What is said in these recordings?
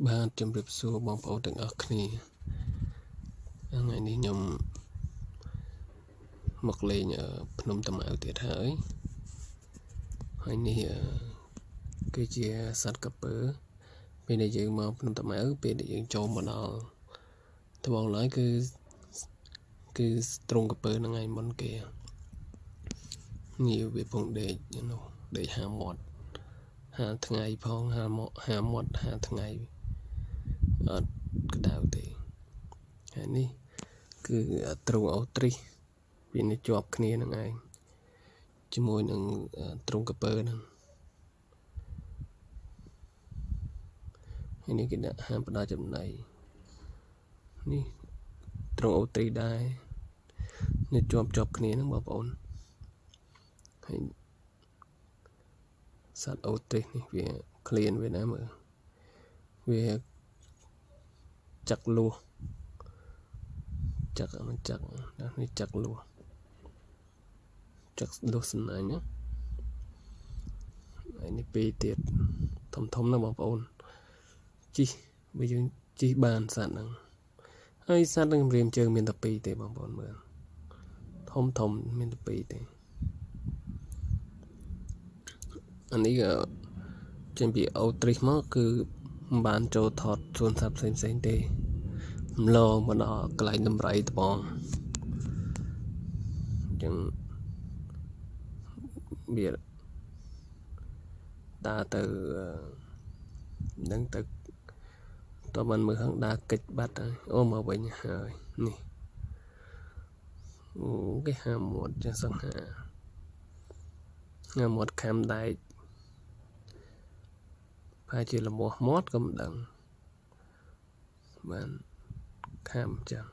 បាទជំរាបសួរបងប្អូនទាំងអស់គ្នាថ្ងៃនេះខ្ញុំមកលេងភ្នំតាម៉ៅទៀតហើយនេះគឺជាសត្វក្រពើពេលដែលយើងមកភ្នំតាម៉ៅពេលដែលយើងចូលមកដល់ត្បូងឡើយគឺទ្រង់ក្រពើហ្នឹងឯងមុនគេនេះវាពងដេកនោះដេកហាមាត់ហាថ្ងៃផងហាមាត់ហាថ្ងៃអត់ក្តៅទេហើយនេះគឺទ្រង់អូទ្រីសវានេះជាប់គ្នានឹងឯងជាមួយនឹងទ្រង់ក្រពើហ្នឹងហើយនេះគេដាក់ហាមផ្ដល់ចំណីនេះទ្រង់អូទ្រីសដែរនេះជាប់គ្នាហ្នឹងបងប្អូនហើយសត្វអូទ្រីសនេះវាក្លៀនវាណាមើលវាចាក់លួសចាក់មិនចាក់នេះចាក់លួសសំណាញ់ណាហើយនេះពីរទៀតធំណាបងប្អូនជីបើយើងជីបានសត្វហ្នឹងហើយសត្វហ្នឹងរៀមជើងមានតែពីរទេបងប្អូនមើលធំមានតែពីរទេអានេះចេញពីអូទ្រីសមកគឺមិនបានចូលថតសួនសត្វផ្សេងទេម្លងមកដល់កន្លែងដំរីត្បូងអញ្ចឹងវាដើរទៅនឹងទៅតើបានមើលខាងដើរកិច្ចបាត់ហើយអូមកវិញហើយនេះអូគេហាមាត់ចឹងសង្ហាមាត់ខាំដែកប្រហែលជាលមាស់មាត់ក៏មិនដឹងបានខាំចឹង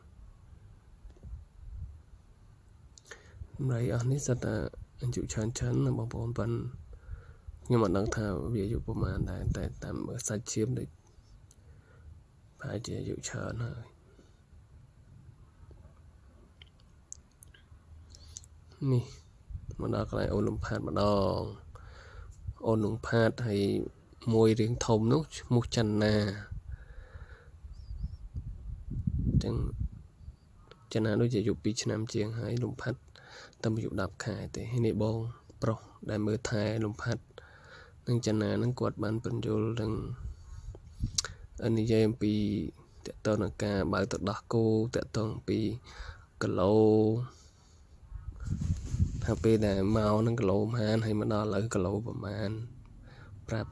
ម្រៃអស់នេះសិតតែអាយុច្រើនណាបងប្អូនប៉ុនខ្ញុំមិនដឹងថាវាអាយុប្រហែលដែរតែតាមមើលសាច់ឈាមដូចប្រហែលជាអាយុច្រើនហើយនេះមកដល់កន្លែងអូនលំផាតម្ដងអូនលំផាតហើយមួយរៀងធំនោះឈ្មោះច័ន្ទណាចឹងច័ន្ទណាដូចជាអាយុ2ឆ្នាំជាងហើយលំផាត់តែអាយុ10ខែទេហើយនេះបងប្រុសដែលមើលថែលំផាត់នឹងច័ន្ទណានឹងគាត់បានបញ្យល់នឹងនិយាយអំពីតកតនឹងការបើទៅដោះគោតកតងពីគីឡូថាពេលដែលមកនឹងគីឡូប៉ុន្មានហើយមកដល់ឥឡូវគីឡូប្រហែលប្រាប់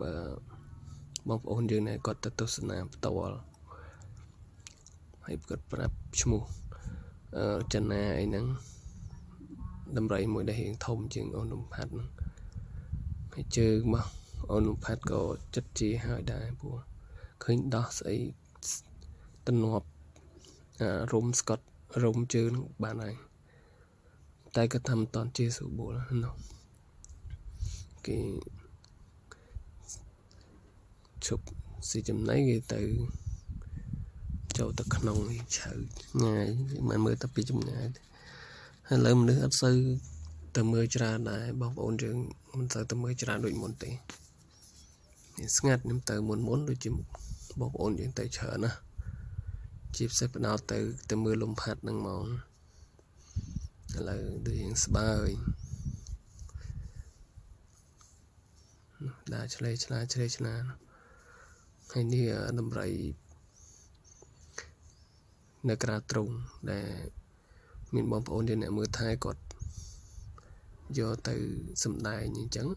បងប្អូនយើងនេះគាត់ទៅទស្សនាផ្ទាល់ហើយគាត់ប្រាប់ឈ្មោះច័ន្ទណាអីហ្នឹងដំរីមួយដែលរៀងធំជាងអូនលំផាត់ហ្នឹងហើយជើងមកអូនលំផាត់ក៏ចិត្តជាហើយដែរព្រោះឃើញដោះស្អីទំនាប់រុំស្កត់រុំជើងហ្នឹងបានហើយតែគាត់ថាមិនតន់ជាស្រួលនោះគេឈប់ស៊ីចំណីគេទៅចូលទៅក្នុងឆៅងាយមិនមើលតែពីចម្ងាយហើយឥឡូវមនុស្សអត់សូវទៅមើលច្រើនដែរបងប្អូនយើងមិនសូវទៅមើលច្រើនដូចមុនទេស្ងាត់ខ្ញុំទៅមុនដូចជាបងប្អូនយើងទៅច្រើនណាជាពិសេសបដោតទៅមើលលំផាត់ហ្នឹងហ្មងឥឡូវដូចយើងស្បើយដើរឆ្លេឆ្លាហើយនេះដំរីនៅក្រៅទ្រុងដែលមានបងប្អូនយើងអ្នកមើលថែគាត់យកទៅសម្ដែងអញ្ចឹង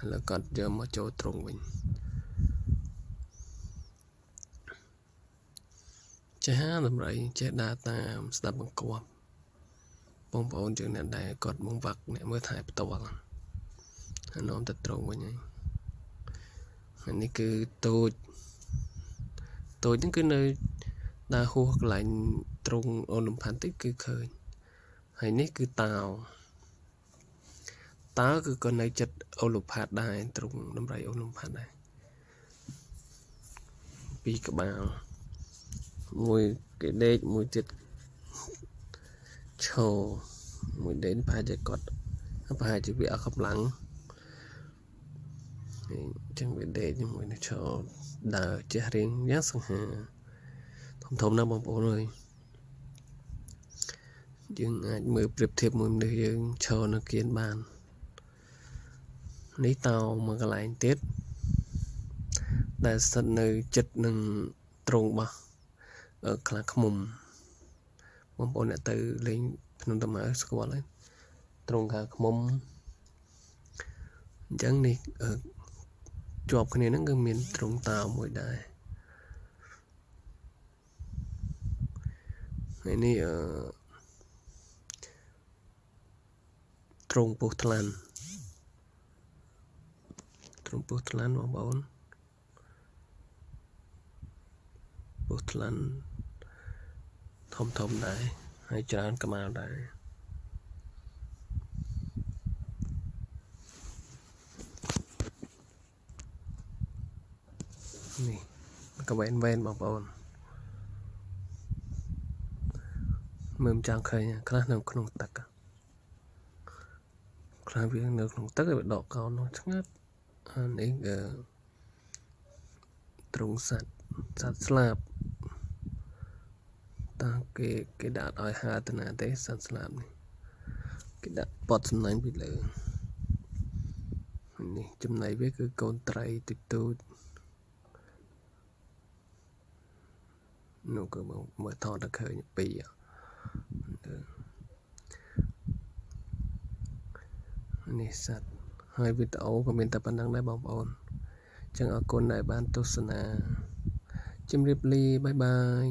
ឥឡូវគាត់យកមកចូលទ្រុងវិញចេះដំរីចេះដើរតាមស្ដាប់បង្គាប់បងប្អូនយើងអ្នកដែលគាត់មកវាក់អ្នកមើលថែផ្ទាល់ហើយនាំទៅទ្រុងវិញហើយនេះគឺតូចហ្នឹងគឺនៅដើរហួសកន្លែងទ្រុងអូនលំផាន់តិចគឺឃើញហើយនេះគឺតើគឺក៏នៅចិត្តអូលំផាត់ដែរទ្រុងដំរីអូលំផាត់ដែរពីរក្បាលមួយគេដេកមួយទៀតឈរមួយដេកប្រហែលជាគាត់ប្រហែលជាវាអស់កម្លាំងអញ្ចឹងវាដេកជាមួយនឹងឈរ ដើរចេះរៀងយ៉ាងសង្ហាធំណាស់បងប្អូនអើយយើងអាចមើលប្រៀបធៀបមួយមនុស្សយើងឈរនៅគៀនបាននេះតោមកកន្លែងទៀតដែលស្ថិតនៅចិត្តនឹងទ្រង់របស់ខ្លាឃ្មុំបងប្អូនអ្នកទៅលេងភ្នំតាម៉ៅស្គាល់ហើយទ្រង់ខ្លាឃ្មុំអញ្ចឹងនេះជាប់គ្នាហ្នឹងគឺមានទ្រង់តោមួយដែរហើយនេះទ្រង់ពោះថ្លាន់បងប្អូនពោះថ្លាន់ធំដែរហើយច្រើនក្បាលដែរនេះក៏វែនបងប្អូនមើលមិនចាំឃើញខ្លះនៅក្នុងទឹកខ្លះវានៅក្នុងទឹកហើយវាដកកោននោះឆ្ងាត់នេះទ្រង់សត្វស្លាប់តើគេដាក់ឲ្យហើទៅណាទេសត្វស្លាប់នេះគេដាក់ពត់សំណាញ់ពីលើនេះចំណៃវាគឺកូនត្រីទូចនោះក៏មើលថតទៅឃើញពីរនេះសត្វហើយវីដេអូក៏មានតែប៉ុណ្្នឹងដែរបងប្អូនអញ្ចឹងអរគុណដែលបានទស្សនាជម្រាបលាបាយបាយ